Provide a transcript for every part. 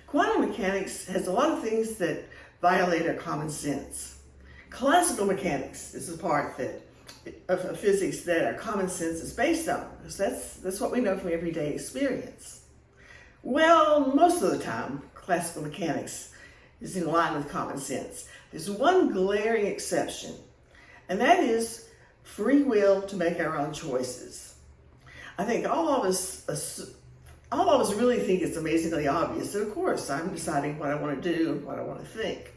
Quantum mechanics has a lot of things that violate our common sense. Classical mechanics is the part of physics that our common sense is based on, because that's what we know from everyday experience. Well, most of the time, classical mechanics is in line with common sense. There's one glaring exception, and that is free will to make our own choices. I think all of us really think it's amazingly obvious that, of course, I'm deciding what I want to do and what I want to think.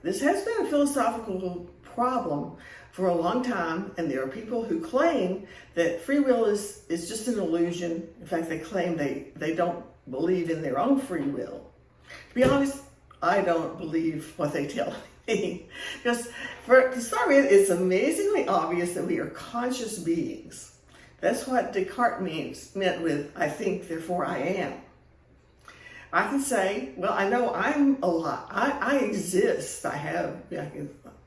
This has been a philosophical problem for a long time, and there are people who claim that free will is just an illusion. In fact, they claim they don't believe in their own free will. To be honest, I don't believe what they tell me. Because to start with, it's amazingly obvious that we are conscious beings. That's what Descartes meant with, I think, therefore I am. I can say, well, I know I'm alive. I exist. I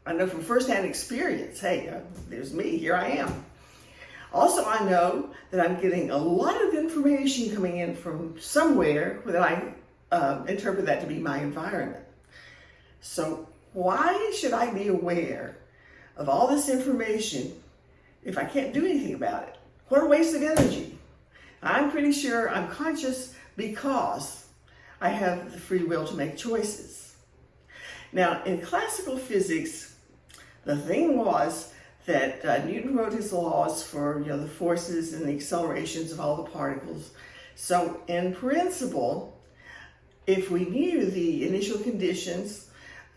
know from firsthand experience, hey, there's me, here I am. Also, I know that I'm getting a lot of information coming in from somewhere that I interpret that to be my environment. So why should I be aware of all this information if I can't do anything about it? What a waste of energy. I'm pretty sure I'm conscious because I have the free will to make choices. Now, in classical physics, the thing was that Newton wrote his laws for the forces and the accelerations of all the particles. So in principle, if we knew the initial conditions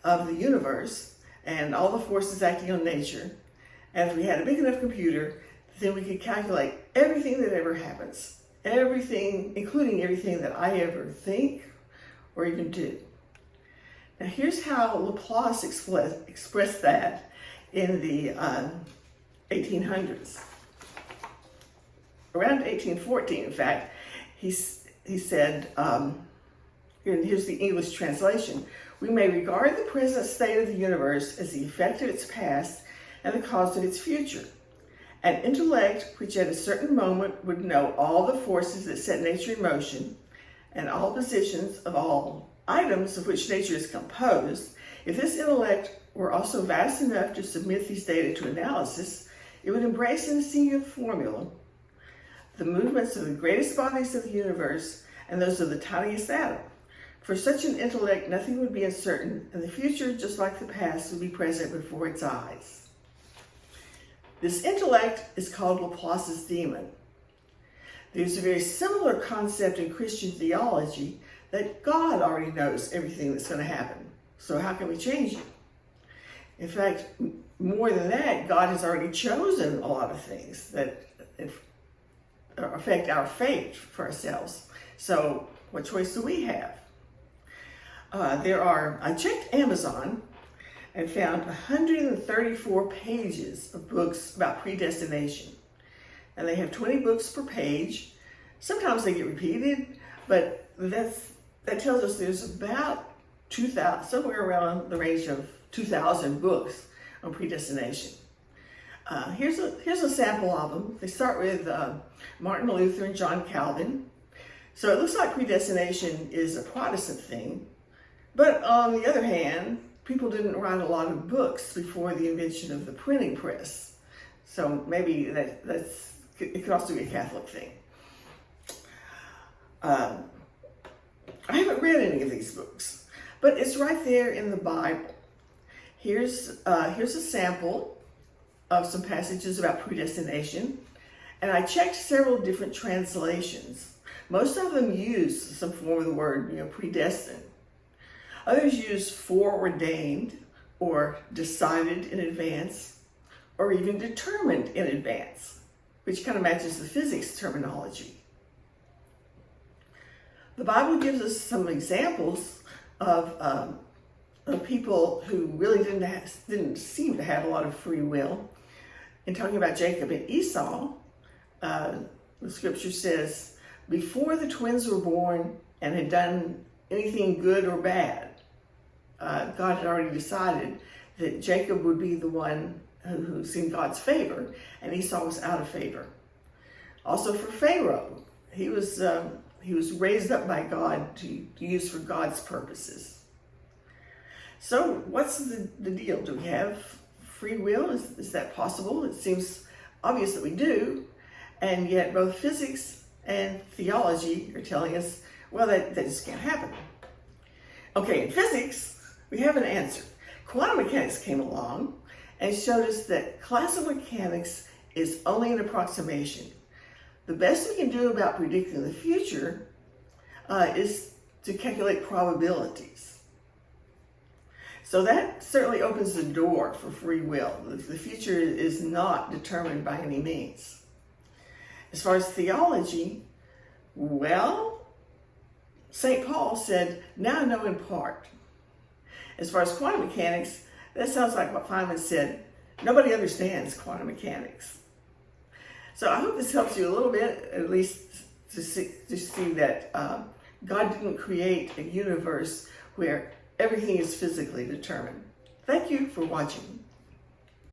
of the universe and all the forces acting on nature, and if we had a big enough computer, then we could calculate everything that ever happens, everything, including everything that I ever think or even do. Now here's how Laplace expressed that in the 1800s. Around 1814, in fact, he said, and here's the English translation, "We may regard the present state of the universe as the effect of its past and the cause of its future. An intellect which at a certain moment would know all the forces that set nature in motion and all positions of all items of which nature is composed, if this intellect were also vast enough to submit these data to analysis, it would embrace in a singular formula the movements of the greatest bodies of the universe and those of the tiniest atom. For such an intellect, nothing would be uncertain, and the future, just like the past, would be present before its eyes." This intellect is called Laplace's demon. There's a very similar concept in Christian theology that God already knows everything that's going to happen. So how can we change it? In fact, more than that, God has already chosen a lot of things that affect our fate for ourselves. So what choice do we have? I checked Amazon and found 134 pages of books about predestination. And they have 20 books per page. Sometimes they get repeated, but that tells us there's about 2,000, somewhere around the range of 2,000 books on predestination. Here's a sample of them. They start with Martin Luther and John Calvin. So it looks like predestination is a Protestant thing. But on the other hand, people didn't write a lot of books before the invention of the printing press. So maybe it could also be a Catholic thing. I haven't read any of these books, but it's right there in the Bible. Here's a sample of some passages about predestination, and I checked several different translations. Most of them use some form of the word, predestined. Others use foreordained or decided in advance or even determined in advance, which kind of matches the physics terminology. The Bible gives us some examples of people who really didn't seem to have a lot of free will. In talking about Jacob and Esau, the scripture says, before the twins were born and had done anything good or bad, God had already decided that Jacob would be the one who's in God's favor, and Esau was out of favor. Also for Pharaoh, he was He was raised up by God to use for God's purposes. So what's the deal? Do we have free will? Is that possible? It seems obvious that we do. And yet both physics and theology are telling us, well, that just can't happen. Okay, in physics, we have an answer. Quantum mechanics came along and showed us that classical mechanics is only an approximation. The best we can do about predicting the future is to calculate probabilities. So that certainly opens the door for free will. The future is not determined by any means. As far as theology, well, St. Paul said, now I know in part. As far as quantum mechanics, that sounds like what Feynman said, nobody understands quantum mechanics. So I hope this helps you a little bit, at least to see that God didn't create a universe where everything is physically determined. Thank you for watching.